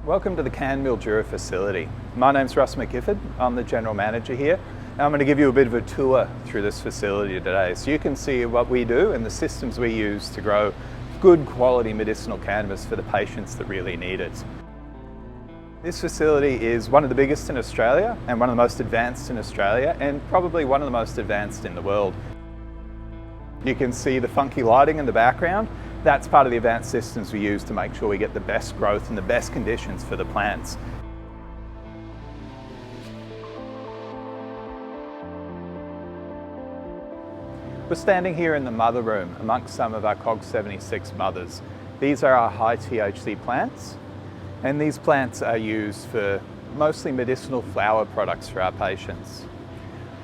Welcome to the Cann Mildura facility. My name's Russ McGifford. I'm the General Manager here. And I'm going to give you a bit of a tour through this facility today so you can see what we do and the systems we use to grow good quality medicinal cannabis for the patients that really need it. This facility is one of the biggest in Australia and one of the most advanced in Australia and probably one of the most advanced in the world. You can see the funky lighting in the background. That's part of the advanced systems we use to make sure we get the best growth and the best conditions for the plants. We're standing here in the mother room amongst some of our COG 76 mothers. These are our high THC plants, and these plants are used for mostly medicinal flower products for our patients.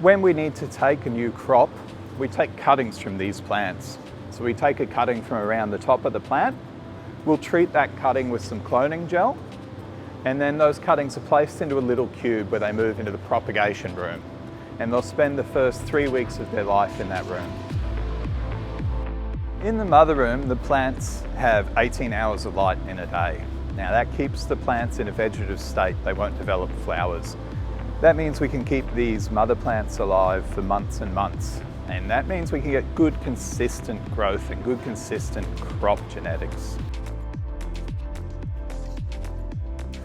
When we need to take a new crop, we take cuttings from these plants. So we take a cutting from around the top of the plant, we'll treat that cutting with some cloning gel, and then those cuttings are placed into a little cube where they move into the propagation room. And they'll spend the first 3 weeks of their life in that room. In the mother room, the plants have 18 hours of light in a day. Now that keeps the plants in a vegetative state, they won't develop flowers. That means we can keep these mother plants alive for months and months. And that means we can get good consistent growth and good consistent crop genetics.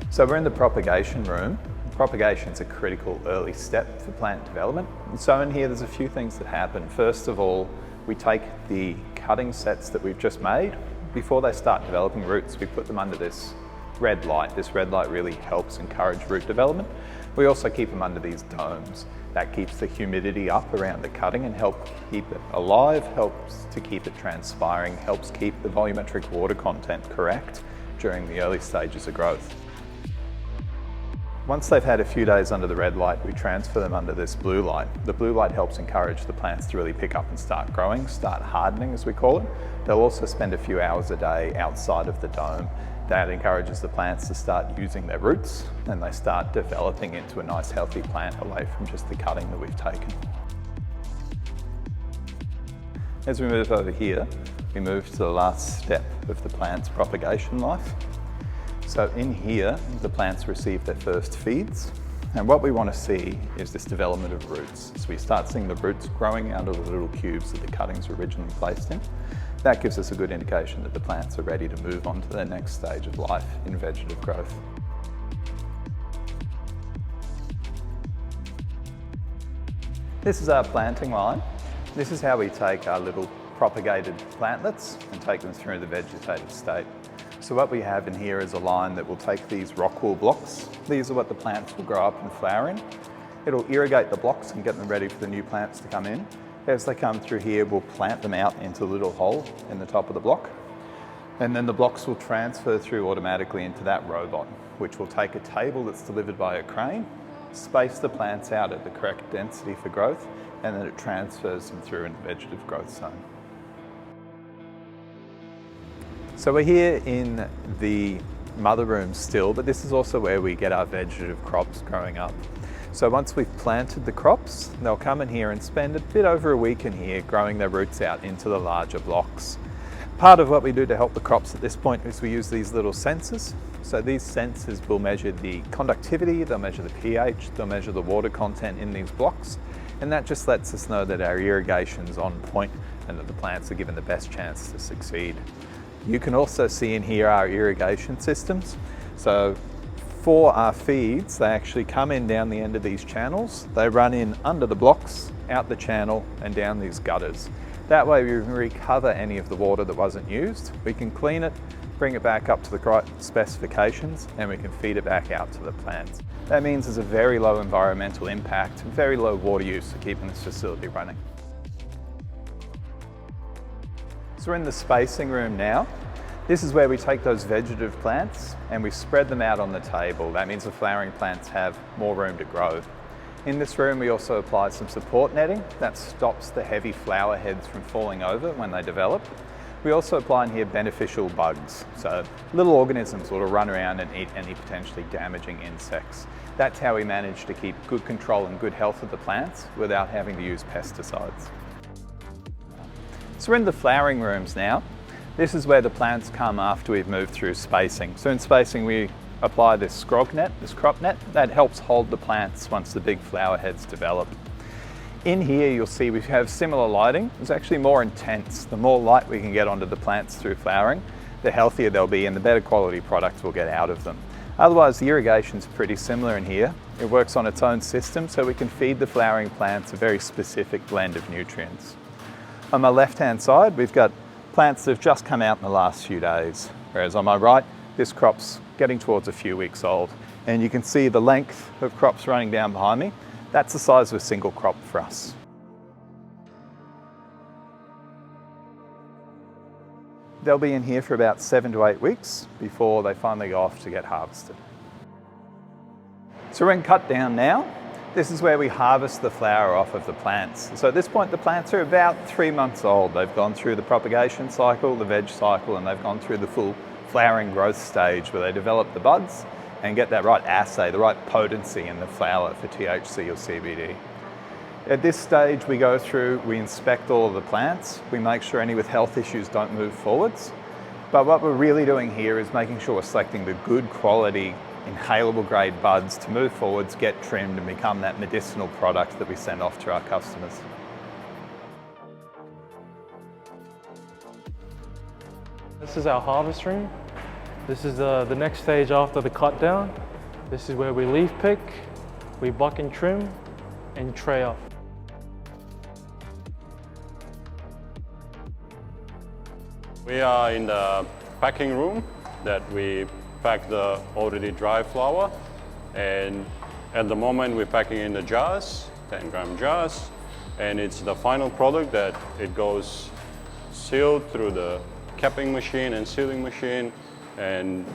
So we're in the propagation room. Propagation is a critical early step for plant development. And so in here there's a few things that happen. First of all, we take the cutting sets that we've just made. Before they start developing roots, we put them under this red light. This red light really helps encourage root development. We also keep them under these domes. That keeps the humidity up around the cutting and helps keep it alive, helps to keep it transpiring, helps keep the volumetric water content correct during the early stages of growth. Once they've had a few days under the red light, we transfer them under this blue light. The blue light helps encourage the plants to really pick up and start growing, start hardening as we call it. They'll also spend a few hours a day outside of the dome. That encourages the plants to start using their roots and they start developing into a nice healthy plant away from just the cutting that we've taken. As we move over here, we move to the last step of the plant's propagation life. So in here, the plants receive their first feeds. And what we want to see is this development of roots. So we start seeing the roots growing out of the little cubes that the cuttings were originally placed in. That gives us a good indication that the plants are ready to move on to their next stage of life in vegetative growth. This is our planting line. This is how we take our little propagated plantlets and take them through the vegetative state. So what we have in here is a line that will take these rock wool blocks. These are what the plants will grow up and flower in. It'll irrigate the blocks and get them ready for the new plants to come in. As they come through here, we'll plant them out into a little hole in the top of the block. And then the blocks will transfer through automatically into that robot, which will take a table that's delivered by a crane, space the plants out at the correct density for growth, and then it transfers them through in the vegetative growth zone. So we're here in the mother room still, but this is also where we get our vegetative crops growing up. So once we've planted the crops, they'll come in here and spend a bit over a week in here growing their roots out into the larger blocks. Part of what we do to help the crops at this point is we use these little sensors. So these sensors will measure the conductivity, they'll measure the pH, they'll measure the water content in these blocks, and that just lets us know that our irrigation's on point and that the plants are given the best chance to succeed. You can also see in here our irrigation systems. So for our feeds, they actually come in down the end of these channels. They run in under the blocks, out the channel and down these gutters. That way we can recover any of the water that wasn't used. We can clean it, bring it back up to the right specifications, and we can feed it back out to the plants. That means there's a very low environmental impact, very low water use for keeping this facility running. So we're in the spacing room now. This is where we take those vegetative plants and we spread them out on the table. That means the flowering plants have more room to grow. In this room, we also apply some support netting that stops the heavy flower heads from falling over when they develop. We also apply in here beneficial bugs. So little organisms will run around and eat any potentially damaging insects. That's how we manage to keep good control and good health of the plants without having to use pesticides. So we're in the flowering rooms now. This is where the plants come after we've moved through spacing. So in spacing, we apply this scrog net, this crop net, that helps hold the plants once the big flower heads develop. In here you'll see we have similar lighting. It's actually more intense. The more light we can get onto the plants through flowering, the healthier they'll be and the better quality products we'll get out of them. Otherwise, the irrigation's pretty similar in here. It works on its own system, so we can feed the flowering plants a very specific blend of nutrients. On my left-hand side, we've got plants that have just come out in the last few days, whereas on my right, this crop's getting towards a few weeks old. And you can see the length of crops running down behind me. That's the size of a single crop for us. They'll be in here for about 7 to 8 weeks before they finally go off to get harvested. So we're in cut down now. This is where we harvest the flower off of the plants. So at this point the plants are about 3 months old. They've gone through the propagation cycle, the veg cycle, and they've gone through the full flowering growth stage where they develop the buds and get that right assay, the right potency in the flower for THC or CBD. At this stage we go through, we inspect all of the plants, we make sure any with health issues don't move forwards. But what we're really doing here is making sure we're selecting the good quality, inhalable grade buds to move forwards, get trimmed and become that medicinal product that we send off to our customers. This is our harvest room. This is the next stage after the cut down. This is where we leaf pick, we buck and trim, and tray up. We are in the packing room that we pack the already dry flour, and at the moment we're packing in the jars, 10-gram jars, and it's the final product that it goes sealed through the capping machine and sealing machine, and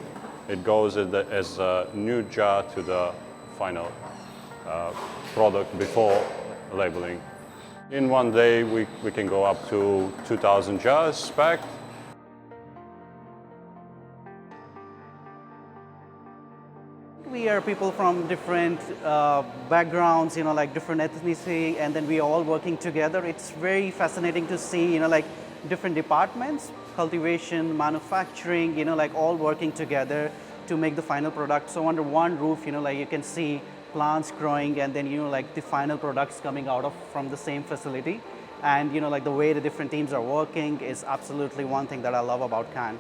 it goes as a new jar to the final product before labeling. In one day we can go up to 2,000 jars packed. We are people from different backgrounds, like different ethnicity, and then we are all working together. It's very fascinating to see, like different departments, cultivation, manufacturing, like all working together to make the final product. So under one roof, like you can see plants growing, and then, like the final products coming out from the same facility. And, like the way the different teams are working is absolutely one thing that I love about Cann.